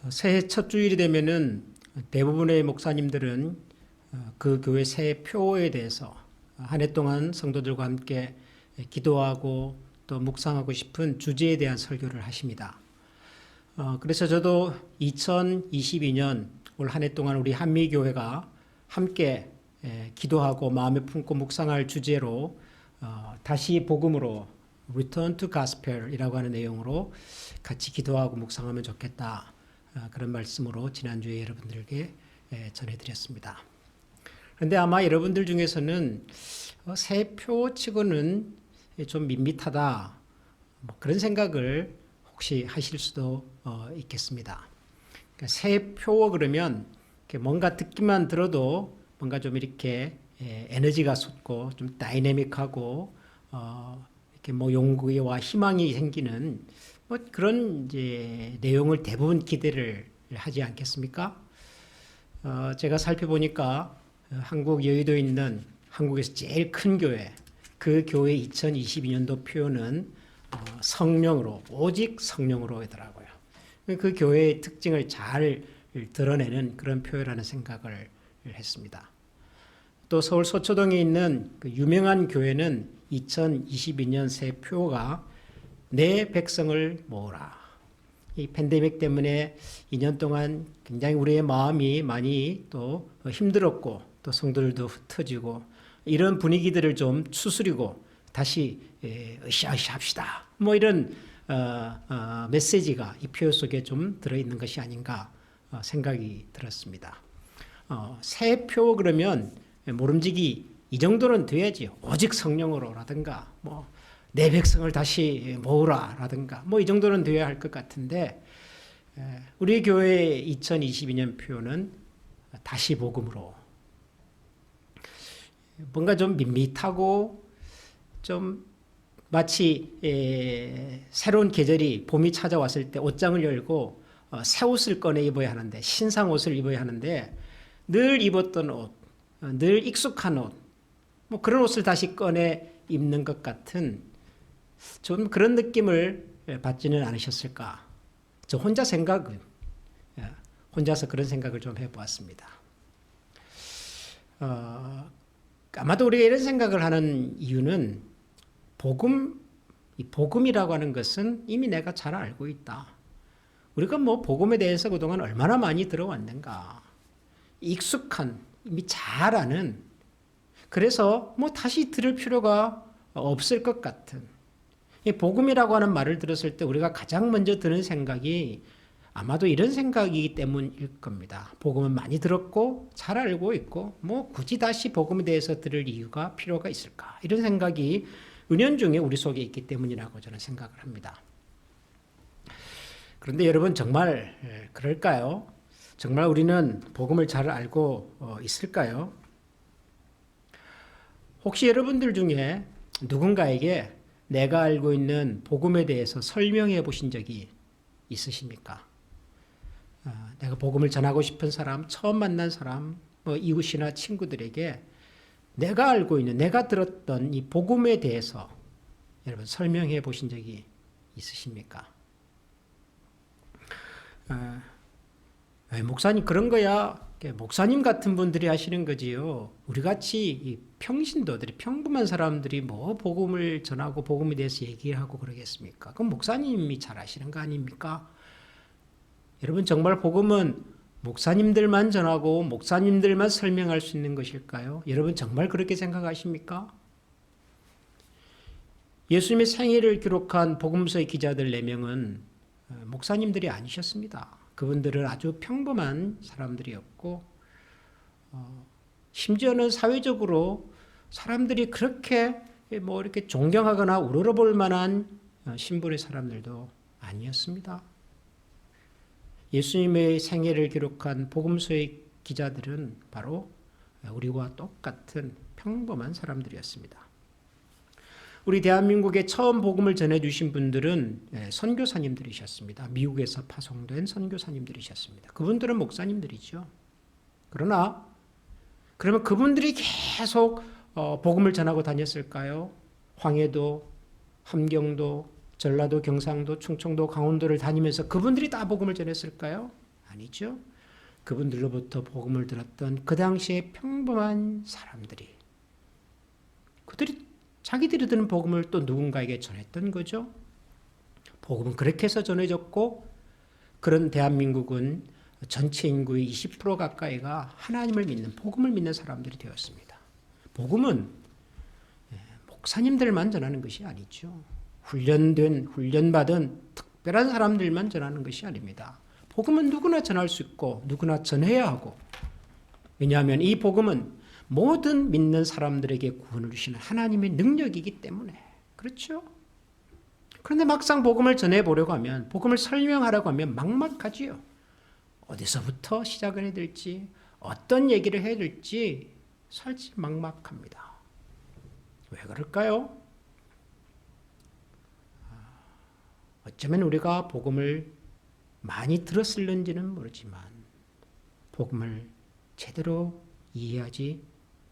새해 첫 주일이 되면은 대부분의 목사님들은 그 교회 새해 표에 대해서 한 해 동안 성도들과 함께 기도하고 또 묵상하고 싶은 주제에 대한 설교를 하십니다. 그래서 저도 2022년 올 한 해 동안 우리 한미교회가 함께 기도하고 마음에 품고 묵상할 주제로 다시 복음으로 Return to Gospel이라고 하는 내용으로 같이 기도하고 묵상하면 좋겠다. 그런 말씀으로 지난주에 여러분들에게 전해드렸습니다. 그런데 아마 여러분들 중에서는 새 표치고는 좀 밋밋하다 그런 생각을 혹시 하실 수도 있겠습니다. 그러니까 새 표 그러면 뭔가 듣기만 들어도 뭔가 좀 이렇게 에너지가 솟고 좀 다이내믹하고 이렇게 뭐 용기와 희망이 생기는 뭐 그런 이제 내용을 대부분 기대를 하지 않겠습니까? 제가 살펴보니까 한국 여의도에 있는 한국에서 제일 큰 교회, 그 교회 2022년도 표는 성령으로, 오직 성령으로 하더라고요. 그 교회의 특징을 잘 드러내는 그런 표라는 생각을 했습니다. 또 서울 서초동에 있는 그 유명한 교회는 2022년 새 표가 내 백성을 모으라. 이 팬데믹 때문에 2년 동안 굉장히 우리의 마음이 많이 또 힘들었고 또 성도들도 흩어지고 이런 분위기들을 좀 추스리고 다시 으쌰으쌰 합시다. 뭐 이런 메시지가 이 표 속에 좀 들어있는 것이 아닌가 생각이 들었습니다. 새 표 그러면 모름지기 이 정도는 돼야지. 오직 성령으로라든가 뭐 내 백성을 다시 모으라라든가 뭐 이 정도는 돼야 할 것 같은데 우리 교회 2022년 표는 다시 복음으로 뭔가 좀 밋밋하고 좀 마치 새로운 계절이 봄이 찾아왔을 때 옷장을 열고 새 옷을 꺼내 입어야 하는데 신상 옷을 입어야 하는데 늘 입었던 옷, 늘 익숙한 옷, 뭐 그런 옷을 다시 꺼내 입는 것 같은 좀 그런 느낌을 받지는 않으셨을까? 저 혼자서 그런 생각을 좀 해보았습니다. 아마도 우리가 이런 생각을 하는 이유는 복음이라고 하는 것은 이미 내가 잘 알고 있다. 우리가 뭐 복음에 대해서 그동안 얼마나 많이 들어왔는가. 익숙한, 이미 잘 아는, 그래서 뭐 다시 들을 필요가 없을 것 같은. 이 복음이라고 하는 말을 들었을 때 우리가 가장 먼저 드는 생각이 아마도 이런 생각이기 때문일 겁니다. 복음은 많이 들었고 잘 알고 있고 뭐 굳이 다시 복음에 대해서 들을 이유가 필요가 있을까? 이런 생각이 은연중에 우리 속에 있기 때문이라고 저는 생각을 합니다. 그런데 여러분 정말 그럴까요? 정말 우리는 복음을 잘 알고 있을까요? 혹시 여러분들 중에 누군가에게 내가 알고 있는 복음에 대해서 설명해 보신 적이 있으십니까? 내가 복음을 전하고 싶은 사람, 처음 만난 사람, 뭐 이웃이나 친구들에게 내가 알고 있는, 내가 들었던 이 복음에 대해서 여러분 설명해 보신 적이 있으십니까? 목사님 그런 거야. 목사님 같은 분들이 하시는 거지요. 우리같이 이 평신도들이 평범한 사람들이 뭐 복음을 전하고 복음에 대해서 얘기하고 그러겠습니까? 그럼 목사님이 잘 아시는 거 아닙니까? 여러분 정말 복음은 목사님들만 전하고 목사님들만 설명할 수 있는 것일까요? 여러분 정말 그렇게 생각하십니까? 예수님의 생애를 기록한 복음서의 기자들 4명은 목사님들이 아니셨습니다. 그분들은 아주 평범한 사람들이었고 심지어는 사회적으로 사람들이 그렇게 뭐 이렇게 존경하거나 우러러볼 만한 신분의 사람들도 아니었습니다. 예수님의 생애를 기록한 복음서의 기자들은 바로 우리와 똑같은 평범한 사람들이었습니다. 우리 대한민국에 처음 복음을 전해주신 분들은 선교사님들이셨습니다. 미국에서 파송된 선교사님들이셨습니다. 그분들은 목사님들이죠. 그러나 그러면 그분들이 계속 복음을 전하고 다녔을까요? 황해도, 함경도, 전라도, 경상도, 충청도, 강원도를 다니면서 그분들이 다 복음을 전했을까요? 아니죠. 그분들로부터 복음을 들었던 그 당시에 평범한 사람들이 그들이 자기들이 듣는 복음을 또 누군가에게 전했던 거죠. 복음은 그렇게 해서 전해졌고 그런 대한민국은 전체 인구의 20% 가까이가 하나님을 믿는 복음을 믿는 사람들이 되었습니다. 복음은 목사님들만 전하는 것이 아니죠. 훈련받은 특별한 사람들만 전하는 것이 아닙니다. 복음은 누구나 전할 수 있고 누구나 전해야 하고, 왜냐하면 이 복음은 모든 믿는 사람들에게 구원을 주시는 하나님의 능력이기 때문에 그렇죠. 그런데 막상 복음을 전해보려고 하면, 복음을 설명하려고 하면 막막하지요. 어디서부터 시작을 해야 될지, 어떤 얘기를 해야 될지 솔직히 막막합니다. 왜 그럴까요? 어쩌면 우리가 복음을 많이 들었을는지는 모르지만 복음을 제대로 이해하지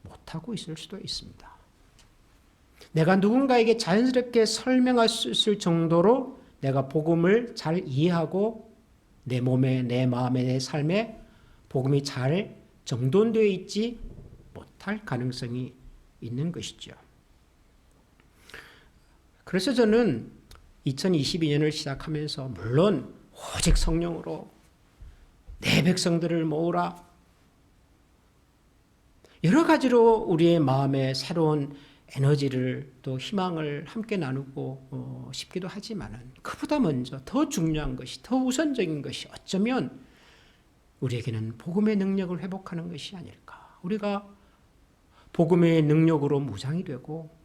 못하고 있을 수도 있습니다. 내가 누군가에게 자연스럽게 설명할 수 있을 정도로 내가 복음을 잘 이해하고 내 몸에, 내 마음에, 내 삶에 복음이 잘 정돈되어 있지 못할 가능성이 있는 것이죠. 그래서 저는 2022년을 시작하면서 물론 오직 성령으로 내 백성들을 모으라, 여러 가지로 우리의 마음에 새로운 에너지를 또 희망을 함께 나누고 싶기도 하지만 그보다 먼저 더 중요한 것이, 더 우선적인 것이 어쩌면 우리에게는 복음의 능력을 회복하는 것이 아닐까. 우리가 복음의 능력으로 무장이 되고,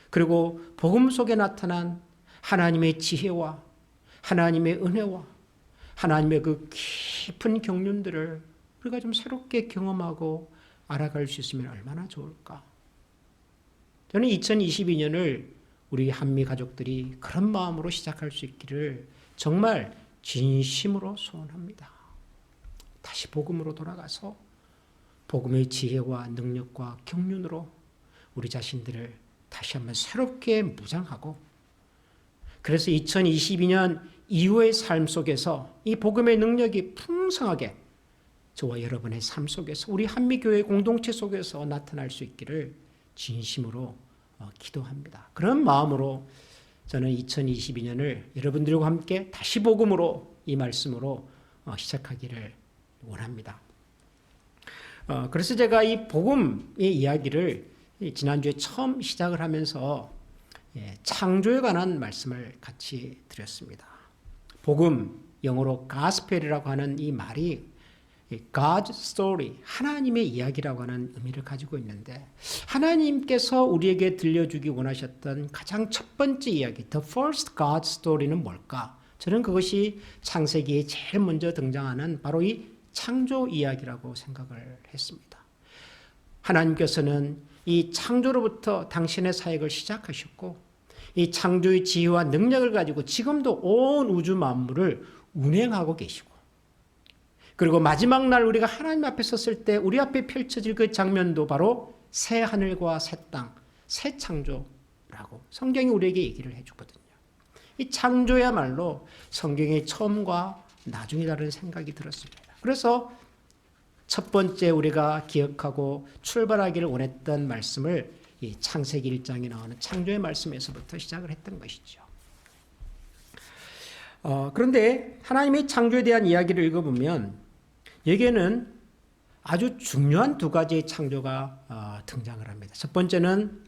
그리고 복음 속에 나타난 하나님의 지혜와 하나님의 은혜와 하나님의 그 깊은 경륜들을 우리가 좀 새롭게 경험하고 알아갈 수 있으면 얼마나 좋을까. 저는 2022년을 우리 한미 가족들이 그런 마음으로 시작할 수 있기를 정말 진심으로 소원합니다. 다시 복음으로 돌아가서 복음의 지혜와 능력과 경륜으로 우리 자신들을 다시 한번 새롭게 무장하고, 그래서 2022년 이후의 삶 속에서 이 복음의 능력이 풍성하게 저와 여러분의 삶 속에서, 우리 한미교회 공동체 속에서 나타날 수 있기를 진심으로 기도합니다. 그런 마음으로 저는 2022년을 여러분들과 함께 다시 복음으로, 이 말씀으로 시작하기를 원합니다. 그래서 제가 이 복음의 이야기를 지난주에 처음 시작을 하면서 창조에 관한 말씀을 같이 드렸습니다. 복음, 영어로 gospel이라고 하는 이 말이 God's story, 하나님의 이야기라고 하는 의미를 가지고 있는데, 하나님께서 우리에게 들려주기 원하셨던 가장 첫 번째 이야기, the first God story는 뭘까? 저는 그것이 창세기에 제일 먼저 등장하는 바로 이 창조 이야기라고 생각을 했습니다. 하나님께서는 이 창조로부터 당신의 사역을 시작하셨고, 이 창조의 지혜와 능력을 가지고 지금도 온 우주 만물을 운행하고 계시고, 그리고 마지막 날 우리가 하나님 앞에 섰을 때 우리 앞에 펼쳐질 그 장면도 바로 새 하늘과 새 땅, 새 창조라고 성경이 우리에게 얘기를 해주거든요. 이 창조야말로 성경의 처음과 나중이라는 생각이 들었습니다. 그래서 첫 번째 우리가 기억하고 출발하기를 원했던 말씀을 이 창세기 1장에 나오는 창조의 말씀에서부터 시작을 했던 것이죠. 그런데 하나님의 창조에 대한 이야기를 읽어보면 여기에는 아주 중요한 두 가지의 창조가 등장을 합니다. 첫 번째는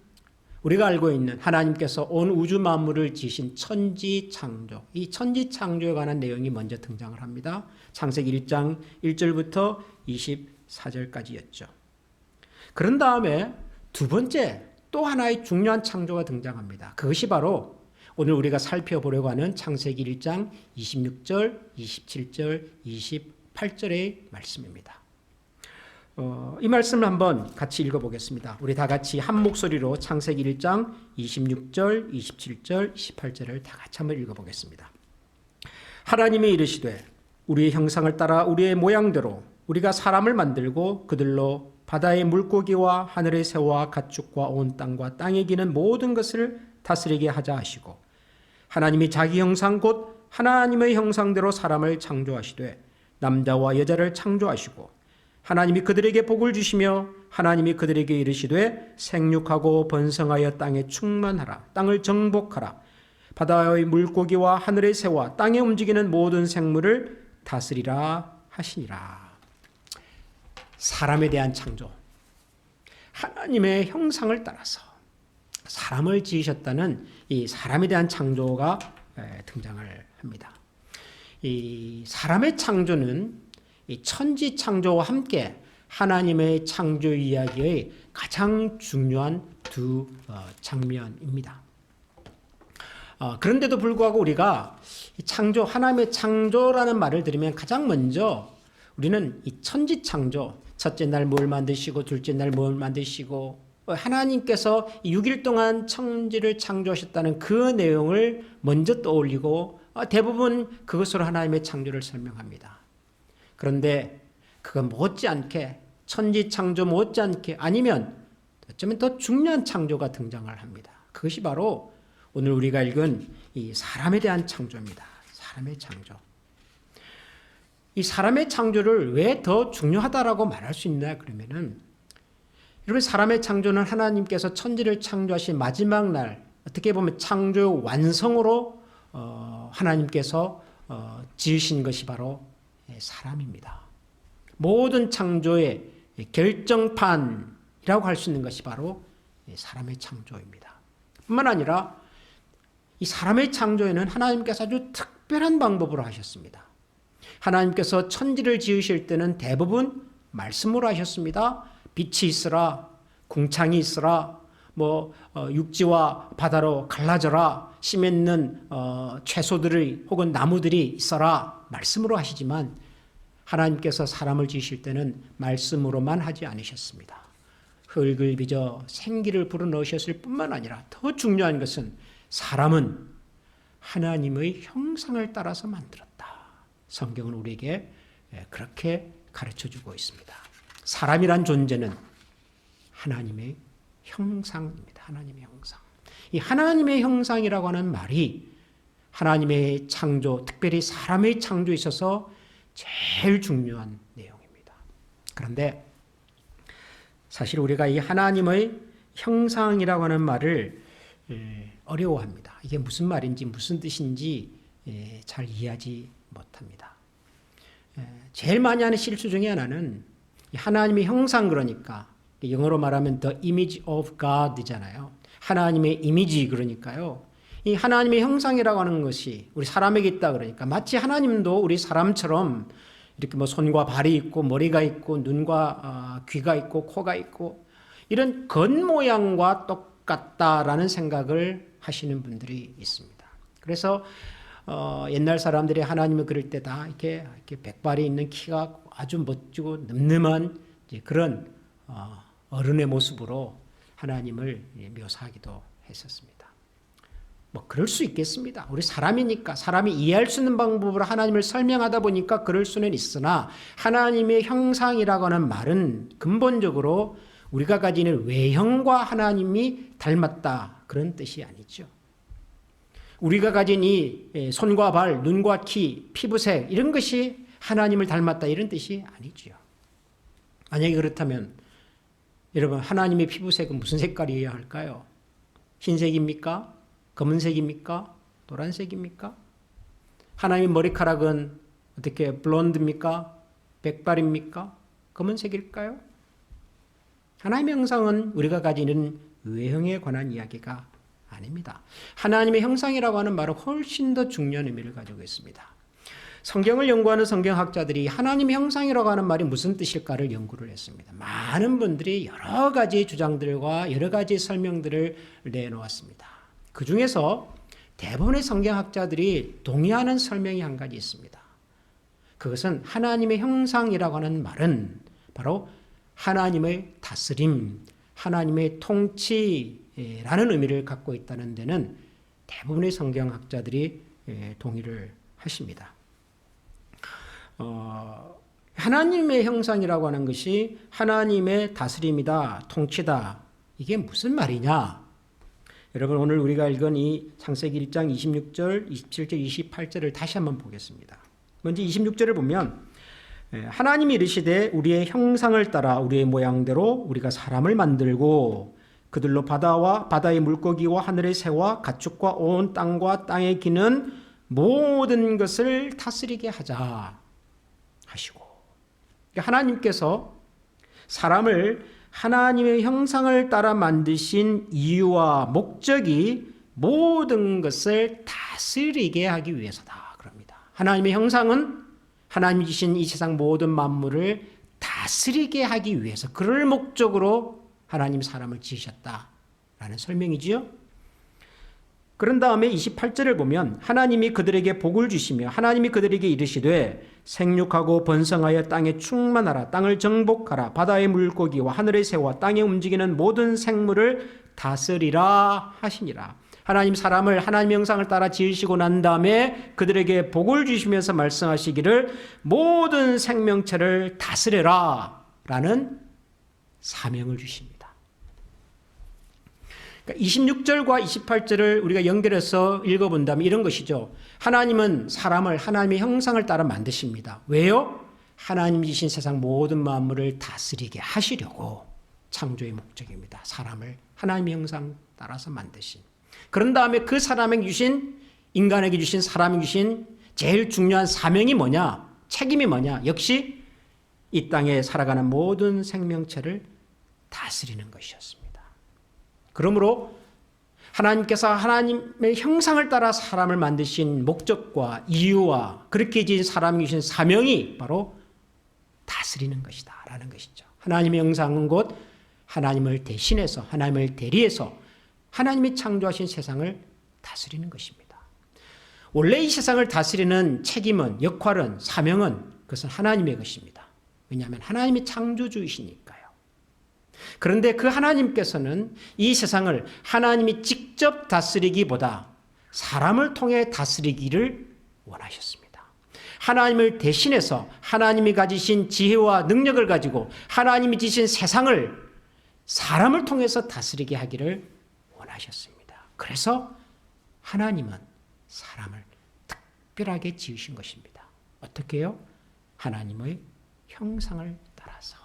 우리가 알고 있는 하나님께서 온 우주 만물을 지으신 천지 창조, 이 천지 창조에 관한 내용이 먼저 등장을 합니다. 창세기 1장 1절부터 24절까지였죠. 그런 다음에 두 번째 또 하나의 중요한 창조가 등장합니다. 그것이 바로 오늘 우리가 살펴보려고 하는 창세기 1장 26절, 27절, 28절의 말씀입니다. 이 말씀을 한번 같이 읽어보겠습니다. 우리 다 같이 한 목소리로 창세기 1장 26절, 27절, 28절을 다 같이 한번 읽어보겠습니다. 하나님이 이르시되 우리의 형상을 따라 우리의 모양대로 우리가 사람을 만들고 그들로 바다의 물고기와 하늘의 새와 가축과 온 땅과 땅에 기는 모든 것을 다스리게 하자 하시고, 하나님이 자기 형상 곧 하나님의 형상대로 사람을 창조하시되 남자와 여자를 창조하시고 하나님이 그들에게 복을 주시며 하나님이 그들에게 이르시되 생육하고 번성하여 땅에 충만하라. 땅을 정복하라. 바다의 물고기와 하늘의 새와 땅에 움직이는 모든 생물을 다스리라 하시니라. 사람에 대한 창조. 하나님의 형상을 따라서 사람을 지으셨다는 이 사람에 대한 창조가 등장을 합니다. 이 사람의 창조는 이 천지 창조와 함께 하나님의 창조 이야기의 가장 중요한 두 장면입니다. 그런데도 불구하고 우리가 창조, 하나님의 창조라는 말을 들으면 가장 먼저 우리는 이 천지 창조, 첫째 날 뭘 만드시고 둘째 날 뭘 만드시고 하나님께서 6일 동안 천지를 창조하셨다는 그 내용을 먼저 떠올리고 대부분 그것으로 하나님의 창조를 설명합니다. 그런데 그거 못지않게 천지 창조 못지않게 아니면 어쩌면 더 중요한 창조가 등장을 합니다. 그것이 바로 오늘 우리가 읽은 이 사람에 대한 창조입니다. 사람의 창조. 이 사람의 창조를 왜 더 중요하다라고 말할 수 있나 그러면은 여러분 사람의 창조는 하나님께서 천지를 창조하신 마지막 날 어떻게 보면 창조 완성으로 하나님께서 지으신 것이 바로 사람입니다. 모든 창조의 결정판이라고 할 수 있는 것이 바로 사람의 창조입니다. 뿐만 아니라 이 사람의 창조에는 하나님께서 아주 특별한 방법으로 하셨습니다. 하나님께서 천지를 지으실 때는 대부분 말씀으로 하셨습니다. 빛이 있으라, 궁창이 있으라, 육지와 바다로 갈라져라, 씨 맺는 채소들이 혹은 나무들이 있어라 말씀으로 하시지만 하나님께서 사람을 지으실 때는 말씀으로만 하지 않으셨습니다. 흙을 빚어 생기를 불어넣으셨을 뿐만 아니라 더 중요한 것은 사람은 하나님의 형상을 따라서 만들었다. 성경은 우리에게 그렇게 가르쳐주고 있습니다. 사람이란 존재는 하나님의 형상입니다. 하나님의 형상. 이 하나님의 형상이라고 하는 말이 하나님의 창조, 특별히 사람의 창조에 있어서 제일 중요한 내용입니다. 그런데 사실 우리가 이 하나님의 형상이라고 하는 말을 어려워합니다. 이게 무슨 말인지 무슨 뜻인지 잘 이해하지 못합니다. 제일 많이 하는 실수 중에 하나는 하나님의 형상, 그러니까 영어로 말하면 the image of God이잖아요. 하나님의 이미지, 그러니까요. 이 하나님의 형상이라고 하는 것이 우리 사람에게 있다 그러니까 마치 하나님도 우리 사람처럼 이렇게 손과 발이 있고 머리가 있고 눈과 귀가 있고 코가 있고 이런 겉모양과 똑같다라는 생각을 하시는 분들이 있습니다. 그래서 옛날 사람들이 하나님을 그릴 때 다 이렇게 백발이 있는 키가 아주 멋지고 늠름한 그런 어른의 모습으로 하나님을 묘사하기도 했었습니다. 그럴 수 있겠습니다. 우리 사람이니까 사람이 이해할 수 있는 방법으로 하나님을 설명하다 보니까 그럴 수는 있으나 하나님의 형상이라고 하는 말은 근본적으로 우리가 가지는 외형과 하나님이 닮았다 그런 뜻이 아니죠. 우리가 가진 이 손과 발, 눈과 키, 피부색 이런 것이 하나님을 닮았다 이런 뜻이 아니죠. 만약에 그렇다면 여러분 하나님의 피부색은 무슨 색깔이어야 할까요? 흰색입니까? 검은색입니까? 노란색입니까? 하나님의 머리카락은 어떻게 블론드입니까? 백발입니까? 검은색일까요? 하나님의 형상은 우리가 가지는 외형에 관한 이야기가 아닙니다. 하나님의 형상이라고 하는 말은 훨씬 더 중요한 의미를 가지고 있습니다. 성경을 연구하는 성경학자들이 하나님의 형상이라고 하는 말이 무슨 뜻일까를 연구를 했습니다. 많은 분들이 여러 가지 주장들과 여러 가지 설명들을 내놓았습니다. 그 중에서 대부분의 성경학자들이 동의하는 설명이 한 가지 있습니다. 그것은 하나님의 형상이라고 하는 말은 바로 하나님의 다스림, 하나님의 통치라는 의미를 갖고 있다는 데는 대부분의 성경학자들이 동의를 하십니다. 하나님의 형상이라고 하는 것이 하나님의 다스림이다, 통치다. 이게 무슨 말이냐? 여러분 오늘 우리가 읽은 이 창세기 1장 26절, 27절, 28절을 다시 한번 보겠습니다. 먼저 26절을 보면 하나님이 이르시되 우리의 형상을 따라 우리의 모양대로 우리가 사람을 만들고 그들로 바다와 바다의 물고기와 하늘의 새와 가축과 온 땅과 땅에 기는 모든 것을 다스리게 하자 하시고, 하나님께서 사람을 하나님의 형상을 따라 만드신 이유와 목적이 모든 것을 다스리게 하기 위해서다 그럽니다. 하나님의 형상은 하나님이 주신 이 세상 모든 만물을 다스리게 하기 위해서, 그럴 목적으로 하나님 사람을 지으셨다라는 설명이지요. 그런 다음에 28절을 보면 하나님이 그들에게 복을 주시며 하나님이 그들에게 이르시되 생육하고 번성하여 땅에 충만하라, 땅을 정복하라, 바다의 물고기와 하늘의 새와 땅에 움직이는 모든 생물을 다스리라 하시니라. 하나님 사람을 하나님의 형상을 따라 지으시고 난 다음에 그들에게 복을 주시면서 말씀하시기를 모든 생명체를 다스려라 라는 사명을 주십니다. 26절과 28절을 우리가 연결해서 읽어본다면 이런 것이죠. 하나님은 사람을 하나님의 형상을 따라 만드십니다. 왜요? 하나님이 주신 세상 모든 만물을 다스리게 하시려고 창조의 목적입니다. 사람을 하나님의 형상 따라서 만드신. 그런 다음에 그 사람에게 주신, 인간에게 주신, 사람에게 주신 제일 중요한 사명이 뭐냐? 책임이 뭐냐? 역시 이 땅에 살아가는 모든 생명체를 다스리는 것이었습니다. 그러므로 하나님께서 하나님의 형상을 따라 사람을 만드신 목적과 이유와 그렇게 지은 사람이 주신 사명이 바로 다스리는 것이다 라는 것이죠. 하나님의 형상은 곧 하나님을 대신해서, 하나님을 대리해서 하나님이 창조하신 세상을 다스리는 것입니다. 원래 이 세상을 다스리는 책임은, 역할은, 사명은 그것은 하나님의 것입니다. 왜냐하면 하나님이 창조주이시니까요. 그런데 그 하나님께서는 이 세상을 하나님이 직접 다스리기보다 사람을 통해 다스리기를 원하셨습니다. 하나님을 대신해서 하나님이 가지신 지혜와 능력을 가지고 하나님이 지신 세상을 사람을 통해서 다스리게 하기를 원하셨습니다. 그래서 하나님은 사람을 특별하게 지으신 것입니다. 어떻게 해요? 하나님의 형상을 따라서.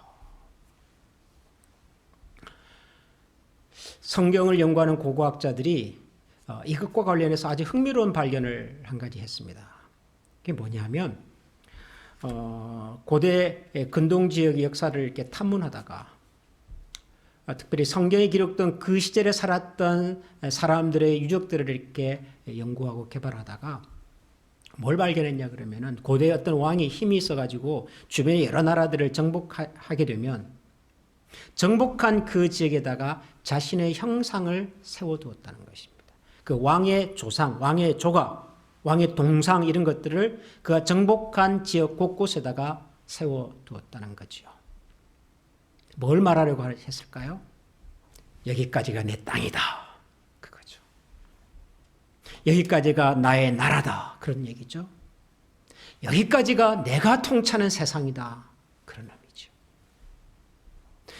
성경을 연구하는 고고학자들이 이것과 관련해서 아주 흥미로운 발견을 한 가지 했습니다. 그게 뭐냐면 고대 근동 지역의 역사를 이렇게 탐문하다가 특별히 성경에 기록된 그 시절에 살았던 사람들의 유적들을 이렇게 연구하고 개발하다가 뭘 발견했냐 그러면은 고대에 어떤 왕이 힘이 있어가지고 주변의 여러 나라들을 정복하게 되면 정복한 그 지역에다가 자신의 형상을 세워두었다는 것입니다. 그 왕의 조상, 왕의 조각, 왕의 동상 이런 것들을 그가 정복한 지역 곳곳에다가 세워두었다는 거죠. 뭘 말하려고 했을까요? 여기까지가 내 땅이다. 그거죠. 여기까지가 나의 나라다. 그런 얘기죠. 여기까지가 내가 통치하는 세상이다. 그런 의미죠.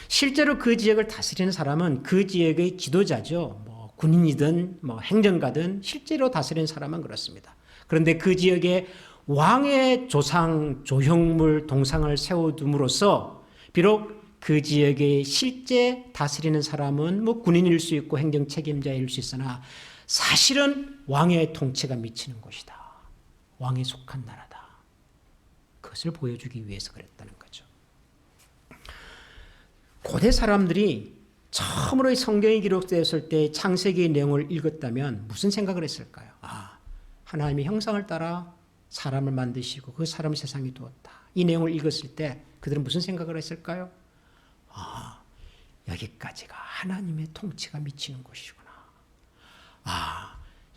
실제로 그 지역을 다스리는 사람은 그 지역의 지도자죠. 뭐 군인이든 뭐 행정가든 실제로 다스리는 사람은 그렇습니다. 그런데 그 지역에 왕의 조상, 조형물, 동상을 세워둠으로써 비록 그 지역의 실제 다스리는 사람은 뭐 군인일 수 있고 행정 책임자일 수 있으나 사실은 왕의 통치가 미치는 곳이다. 왕에 속한 나라다. 그것을 보여주기 위해서 그랬다는 거죠. 고대 사람들이 처음으로 이 성경이 기록되었을 때 창세기의 내용을 읽었다면 무슨 생각을 했을까요? 하나님의 형상을 따라 사람을 만드시고 그 사람을 세상에 두었다. 이 내용을 읽었을 때 그들은 무슨 생각을 했을까요? 여기까지가 하나님의 통치가 미치는 곳이구나.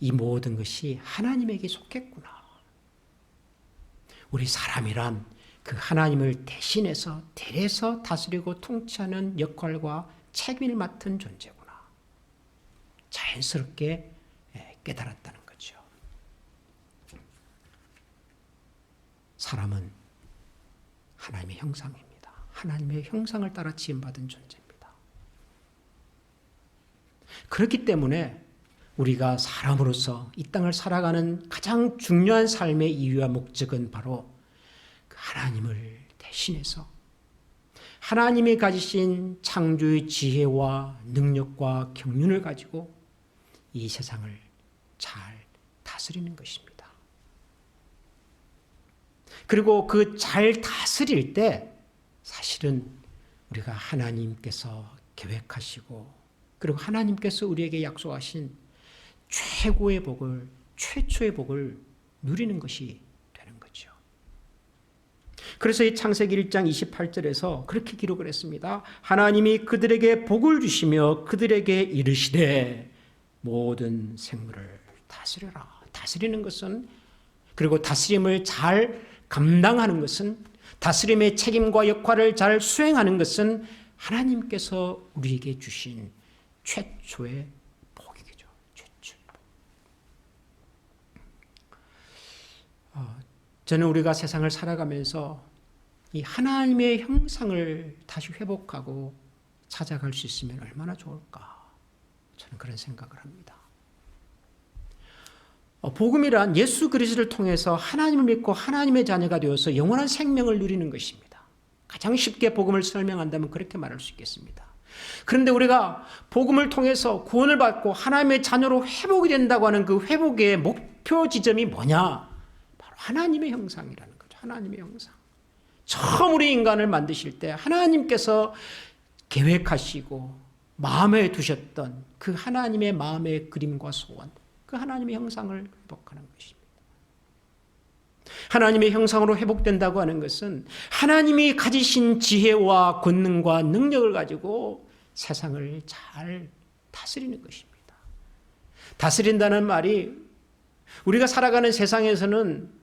이 모든 것이 하나님에게 속했구나. 우리 사람이란 그 하나님을 대신해서 대리해서 다스리고 통치하는 역할과 책임을 맡은 존재구나. 자연스럽게 깨달았다는 거죠. 사람은 하나님의 형상입니다. 하나님의 형상을 따라 지음받은 존재입니다. 그렇기 때문에 우리가 사람으로서 이 땅을 살아가는 가장 중요한 삶의 이유와 목적은 바로 하나님을 대신해서 하나님이 가지신 창조의 지혜와 능력과 경륜을 가지고 이 세상을 잘 다스리는 것입니다. 그리고 그 잘 다스릴 때 사실은 우리가 하나님께서 계획하시고 그리고 하나님께서 우리에게 약속하신 최고의 복을, 최초의 복을 누리는 것이 되는 거죠. 그래서 이 창세기 1장 28절에서 그렇게 기록을 했습니다. 하나님이 그들에게 복을 주시며 그들에게 이르시되 모든 생물을 다스려라. 다스리는 것은, 그리고 다스림을 잘 감당하는 것은, 다스림의 책임과 역할을 잘 수행하는 것은 하나님께서 우리에게 주신 최초의 복이죠. 최초의 복. 저는 우리가 세상을 살아가면서 이 하나님의 형상을 다시 회복하고 찾아갈 수 있으면 얼마나 좋을까. 저는 그런 생각을 합니다. 복음이란 예수 그리스도를 통해서 하나님을 믿고 하나님의 자녀가 되어서 영원한 생명을 누리는 것입니다. 가장 쉽게 복음을 설명한다면 그렇게 말할 수 있겠습니다. 그런데 우리가 복음을 통해서 구원을 받고 하나님의 자녀로 회복이 된다고 하는 그 회복의 목표 지점이 뭐냐? 바로 하나님의 형상이라는 거죠. 하나님의 형상. 처음 우리 인간을 만드실 때 하나님께서 계획하시고 마음에 두셨던 그 하나님의 마음의 그림과 소원, 그 하나님의 형상을 회복하는 것입니다. 하나님의 형상으로 회복된다고 하는 것은 하나님이 가지신 지혜와 권능과 능력을 가지고 세상을 잘 다스리는 것입니다. 다스린다는 말이 우리가 살아가는 세상에서는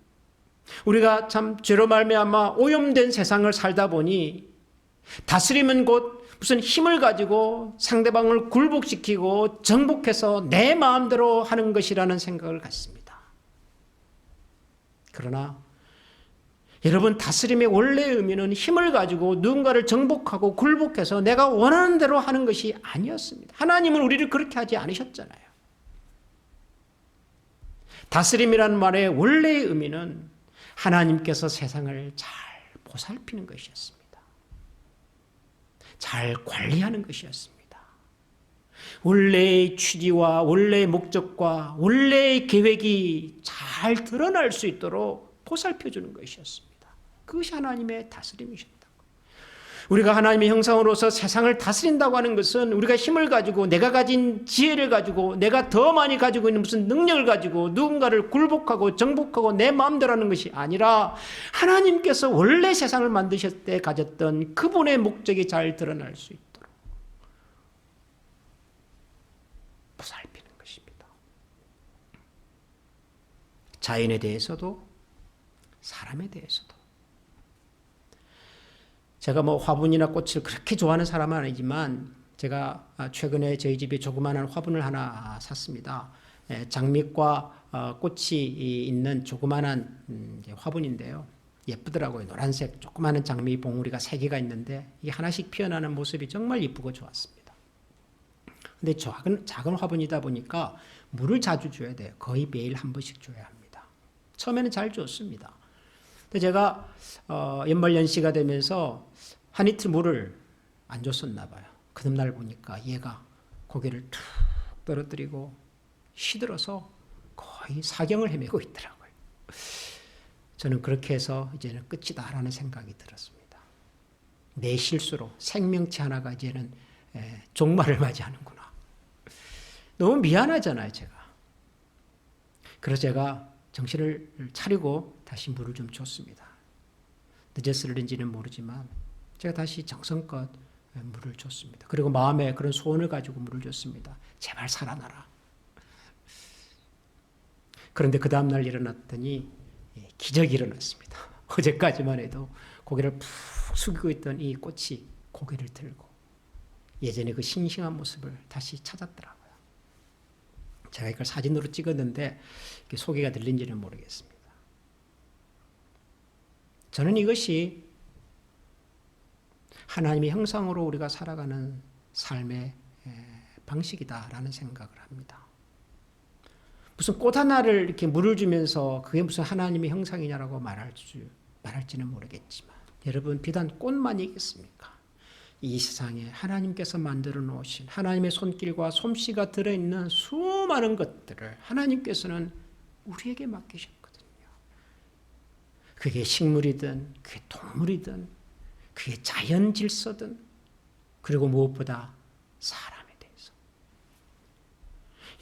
우리가 참 죄로 말미암아 오염된 세상을 살다 보니 다스림은 곧 무슨 힘을 가지고 상대방을 굴복시키고 정복해서 내 마음대로 하는 것이라는 생각을 갖습니다. 그러나 여러분, 다스림의 원래의 의미는 힘을 가지고 누군가를 정복하고 굴복해서 내가 원하는 대로 하는 것이 아니었습니다. 하나님은 우리를 그렇게 하지 않으셨잖아요. 다스림이라는 말의 원래의 의미는 하나님께서 세상을 잘 보살피는 것이었습니다. 잘 관리하는 것이었습니다. 원래의 취지와 원래의 목적과 원래의 계획이 잘 드러날 수 있도록 보살펴주는 것이었습니다. 그것이 하나님의 다스림이셨다고. 우리가 하나님의 형상으로서 세상을 다스린다고 하는 것은 우리가 힘을 가지고 내가 가진 지혜를 가지고 내가 더 많이 가지고 있는 무슨 능력을 가지고 누군가를 굴복하고 정복하고 내 마음대로 하는 것이 아니라 하나님께서 원래 세상을 만드실 때 가졌던 그분의 목적이 잘 드러날 수 있도록 보살피는 것입니다. 자연에 대해서도 사람에 대해서도. 제가 화분이나 꽃을 그렇게 좋아하는 사람은 아니지만 제가 최근에 저희 집에 조그마한 화분을 하나 샀습니다. 장미과 꽃이 있는 조그마한 화분인데요. 예쁘더라고요. 노란색 조그마한 장미 봉우리가 3개가 있는데 이게 하나씩 피어나는 모습이 정말 예쁘고 좋았습니다. 근데 작은 화분이다 보니까 물을 자주 줘야 돼요. 거의 매일 한 번씩 줘야 합니다. 처음에는 잘 줬습니다. 근데 제가 연말연시가 되면서 한 이틀 물을 안 줬었나 봐요. 그날 보니까 얘가 고개를 툭 떨어뜨리고 시들어서 거의 사경을 헤매고 있더라고요. 저는 그렇게 해서 이제는 끝이다라는 생각이 들었습니다. 내 실수로 생명체 하나가 이제는 종말을 맞이하는구나. 너무 미안하잖아요, 제가. 그래서 제가 정신을 차리고 다시 물을 좀 줬습니다. 늦었을는지는 모르지만 제가 다시 정성껏 물을 줬습니다. 그리고 마음에 그런 소원을 가지고 물을 줬습니다. 제발 살아나라. 그런데 그 다음날 일어났더니 기적이 일어났습니다. 어제까지만 해도 고개를 푹 숙이고 있던 이 꽃이 고개를 들고 예전에 그 싱싱한 모습을 다시 찾았더라고요. 제가 이걸 사진으로 찍었는데 소개가 들린지는 모르겠습니다. 저는 이것이 하나님의 형상으로 우리가 살아가는 삶의 방식이다라는 생각을 합니다. 무슨 꽃 하나를 이렇게 물을 주면서 그게 무슨 하나님의 형상이냐라고 말할지는 모르겠지만 여러분, 비단 꽃만이겠습니까? 이 세상에 하나님께서 만들어 놓으신 하나님의 손길과 솜씨가 들어있는 수많은 것들을 하나님께서는 우리에게 맡기셨거든요. 그게 식물이든 그게 동물이든 그게 자연 질서든, 그리고 무엇보다 사람에 대해서.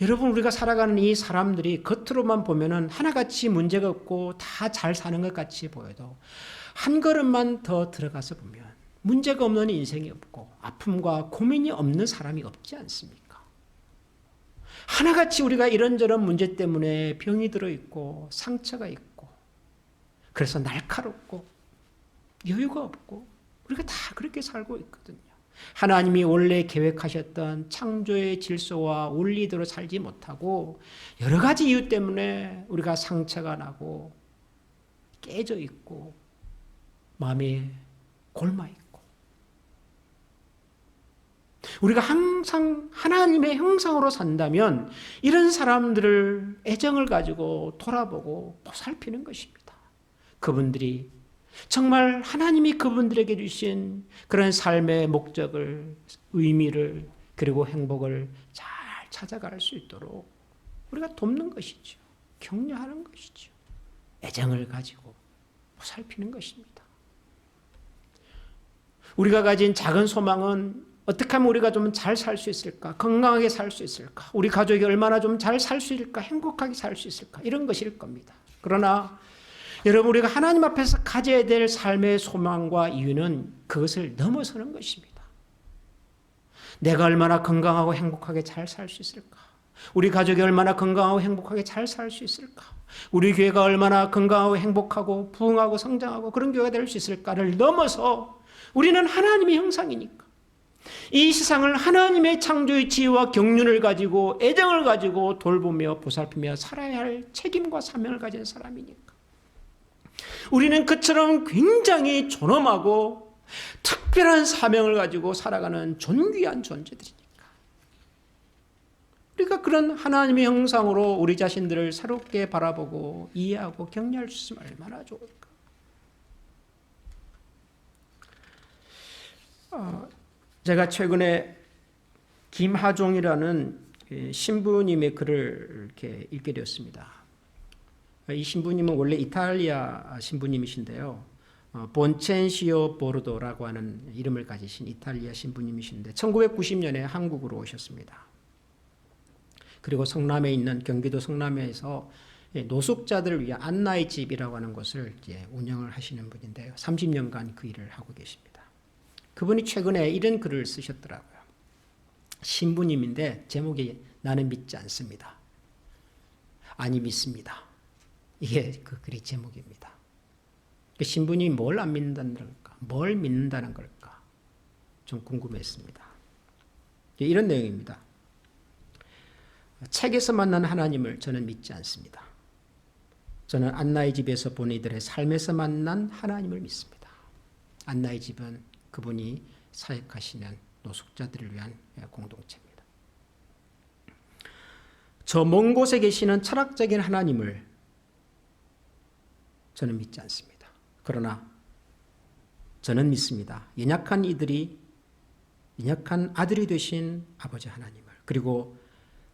여러분, 우리가 살아가는 이 사람들이 겉으로만 보면은 하나같이 문제가 없고 다 잘 사는 것 같이 보여도 한 걸음만 더 들어가서 보면 문제가 없는 인생이 없고 아픔과 고민이 없는 사람이 없지 않습니까? 하나같이 우리가 이런저런 문제 때문에 병이 들어있고 상처가 있고, 그래서 날카롭고 여유가 없고 우리가 다 그렇게 살고 있거든요. 하나님이 원래 계획하셨던 창조의 질서와 원리대로 살지 못하고 여러 가지 이유 때문에 우리가 상처가 나고 깨져 있고 마음이 골마 있고, 우리가 항상 하나님의 형상으로 산다면 이런 사람들을 애정을 가지고 돌아보고 보살피는 것입니다. 그분들이 정말 하나님이 그분들에게 주신 그런 삶의 목적을, 의미를, 그리고 행복을 잘 찾아갈 수 있도록 우리가 돕는 것이죠. 격려하는 것이죠. 애정을 가지고 보살피는 것입니다. 우리가 가진 작은 소망은 어떻게 하면 우리가 좀 잘 살 수 있을까? 건강하게 살 수 있을까? 우리 가족이 얼마나 좀 잘 살 수 있을까? 행복하게 살 수 있을까? 이런 것일 겁니다. 그러나 여러분, 우리가 하나님 앞에서 가져야 될 삶의 소망과 이유는 그것을 넘어서는 것입니다. 내가 얼마나 건강하고 행복하게 잘 살 수 있을까? 우리 가족이 얼마나 건강하고 행복하게 잘 살 수 있을까? 우리 교회가 얼마나 건강하고 행복하고 부흥하고 성장하고 그런 교회가 될 수 있을까를 넘어서 우리는 하나님의 형상이니까 이 세상을 하나님의 창조의 지혜와 경륜을 가지고 애정을 가지고 돌보며 보살피며 살아야 할 책임과 사명을 가진 사람이니까 우리는 그처럼 굉장히 존엄하고 특별한 사명을 가지고 살아가는 존귀한 존재들이니까 우리가 그런 하나님의 형상으로 우리 자신들을 새롭게 바라보고 이해하고 격려할 수 있으면 얼마나 좋을까. 제가 최근에 김하종이라는 신부님의 글을 이렇게 읽게 되었습니다. 이 신부님은 원래 이탈리아 신부님이신데요. 본첸시오 보르도라고 하는 이름을 가지신 이탈리아 신부님이신데 1990년에 한국으로 오셨습니다. 그리고 성남에 있는 경기도 성남에서 노숙자들을 위한 안나의 집이라고 하는 것을 이제 운영을 하시는 분인데요. 30년간 그 일을 하고 계십니다. 그분이 최근에 이런 글을 쓰셨더라고요. 신부님인데 제목이 나는 믿지 않습니다. 아니 믿습니다. 이게 그 글의 제목입니다. 그 신부님이 뭘 안 믿는다는 걸까? 뭘 믿는다는 걸까? 좀 궁금했습니다. 이런 내용입니다. 책에서 만난 하나님을 저는 믿지 않습니다. 저는 안나의 집에서 본 이들의 삶에서 만난 하나님을 믿습니다. 안나의 집은 그분이 사역하시는 노숙자들을 위한 공동체입니다. 저 먼 곳에 계시는 철학적인 하나님을 저는 믿지 않습니다. 그러나 저는 믿습니다. 연약한 아들이 되신 아버지 하나님을, 그리고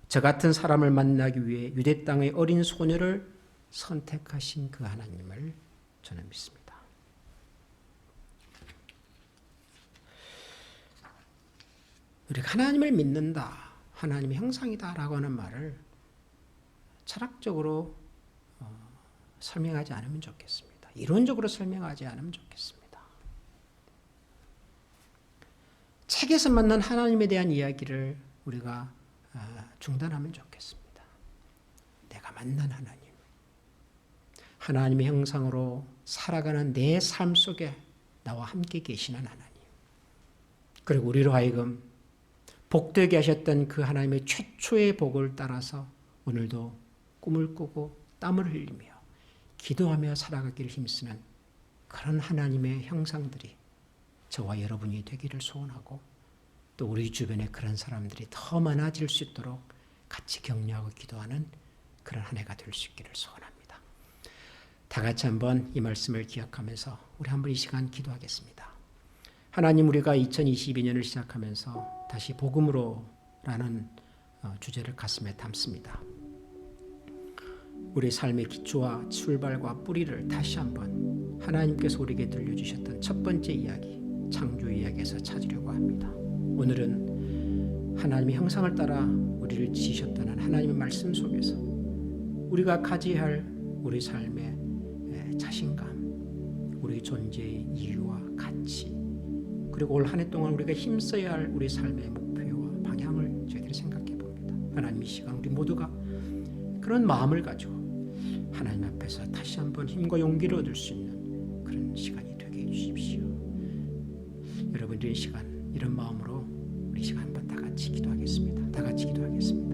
저 같은 사람을 만나기 위해 유대 땅의 어린 소녀를 선택하신 그 하나님을 저는 믿습니다. 우리가 하나님을 믿는다, 하나님의 형상이다라고 하는 말을 철학적으로 설명하지 않으면 좋겠습니다. 이론적으로 설명하지 않으면 좋겠습니다. 책에서 만난 하나님에 대한 이야기를 우리가 중단하면 좋겠습니다. 내가 만난 하나님, 하나님의 형상으로 살아가는 내 삶 속에 나와 함께 계시는 하나님, 그리고 우리로 하여금 복되게 하셨던 그 하나님의 최초의 복을 따라서 오늘도 꿈을 꾸고 땀을 흘리며 기도하며 살아가기를 힘쓰는 그런 하나님의 형상들이 저와 여러분이 되기를 소원하고, 또 우리 주변에 그런 사람들이 더 많아질 수 있도록 같이 격려하고 기도하는 그런 한 해가 될 수 있기를 소원합니다. 다 같이 한번 이 말씀을 기억하면서 우리 한번 이 시간 기도하겠습니다. 하나님, 우리가 2022년을 시작하면서 다시 복음으로라는 주제를 가슴에 담습니다. 우리 삶의 기초와 출발과 뿌리를 다시 한번 하나님께서 우리에게 들려주셨던 첫 번째 이야기, 창조 이야기에서 찾으려고 합니다. 오늘은 하나님의 형상을 따라 우리를 지으셨다는 하나님의 말씀 속에서 우리가 가져야 할 우리 삶의 자신감, 우리 존재의 이유와 가치, 그리고 올 한 해 동안 우리가 힘써야 할 우리 삶의 목표와 방향을 저희들이 생각해 봅니다. 하나님, 이 시간 우리 모두가 그런 마음을 가지고 하나님 앞에서 다시 한번 힘과 용기를 얻을 수 있는 그런 시간이 되게 해주십시오. 여러분들의 시간, 이런 마음으로 우리 시간 한번 다 같이 기도하겠습니다. 다 같이 기도하겠습니다.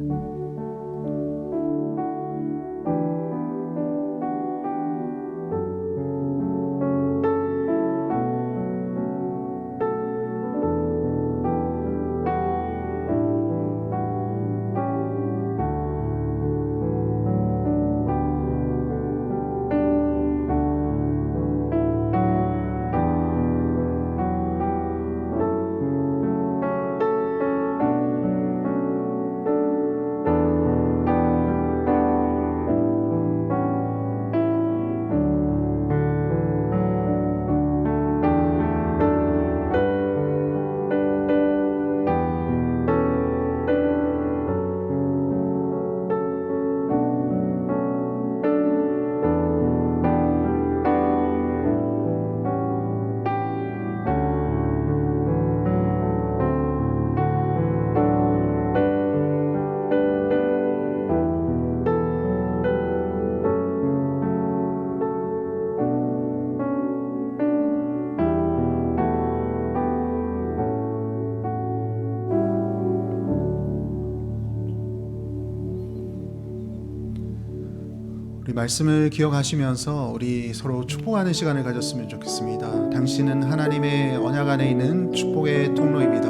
우리 말씀을 기억하시면서 우리 서로 축복하는 시간을 가졌으면 좋겠습니다. 당신은 하나님의 언약 안에 있는 축복의 통로입니다.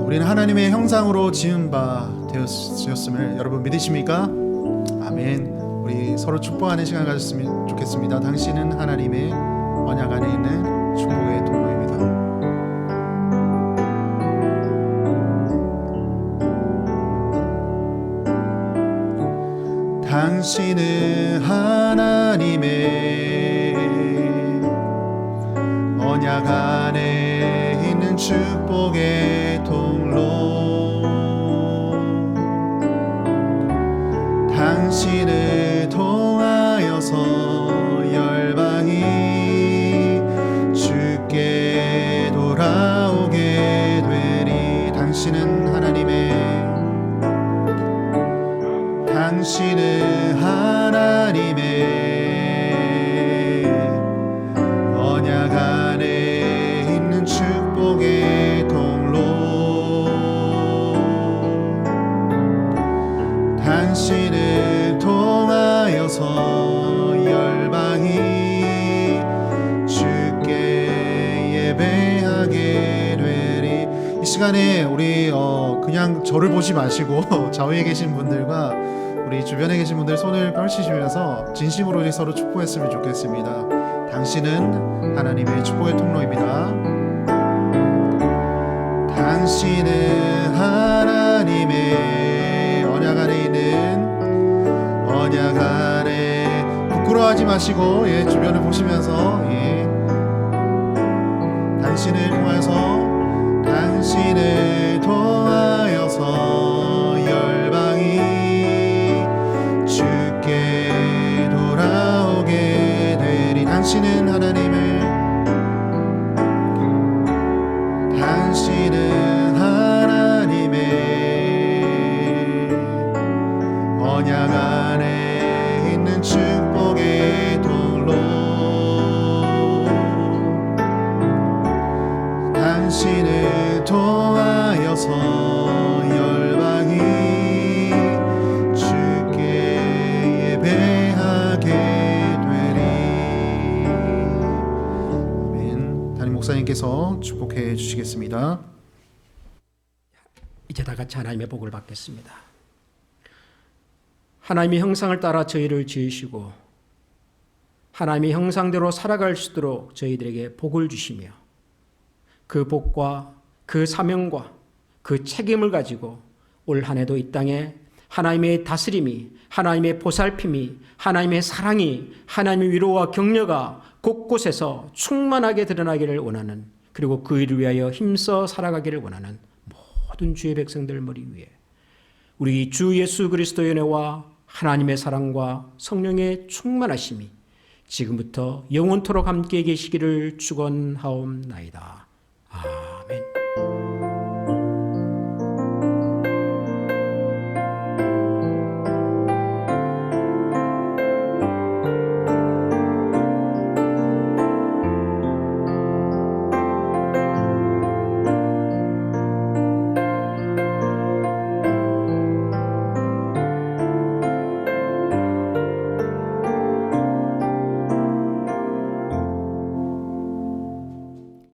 우리는 하나님의 형상으로 지은 바 되었음을 여러분 믿으십니까? 아멘. 우리 서로 축복하는 시간 가졌으면 좋겠습니다. 당신은 하나님의 언약 안에 있는 축복의 통로입니다. 당신은 하나님의 언약 안에 있는 축복의 통로, 당신을 통하여서 열방이 주께 돌아오게 되리. 당신은 하나님의 언약 안에 있는 축복의 통로, 당신을 통하여서 열방이 주께 예배하게 되리. 이 시간에 우리 그냥 저를 보지 마시고 좌우에 계신 분들과 우리 주변에 계신 분들 손을 펼치시면서 진심으로 우리 서로 축복했으면 좋겠습니다. 당신은 하나님의 축복의 통로입니다. 당신은 하나님의 언약 안에 있는 언약 안에, 부끄러워하지 마시고 주변을 보시면서 당신을 통하여서 열방이 주께 돌아오게 되리. 당신은 하나님의 언약 안에 있는 축복의 통로, 당신을 통하여서 열방이 주께 예배하게 되리. 아멘. 담임 목사님께서 축복해 주시겠습니다. 이제 다 같이 하나님의 복을 받겠습니다. 하나님의 형상을 따라 저희를 지으시고 하나님의 형상대로 살아갈 수 있도록 저희들에게 복을 주시며 그 복과 그 사명과 그 책임을 가지고 올 한 해도 이 땅에 하나님의 다스림이, 하나님의 보살핌이, 하나님의 사랑이, 하나님의 위로와 격려가 곳곳에서 충만하게 드러나기를 원하는, 그리고 그 일을 위하여 힘써 살아가기를 원하는 모든 주의 백성들 머리 위에 우리 주 예수 그리스도의 은혜와 하나님의 사랑과 성령의 충만하심이 지금부터 영원토록 함께 계시기를 축원하옵나이다. 아멘.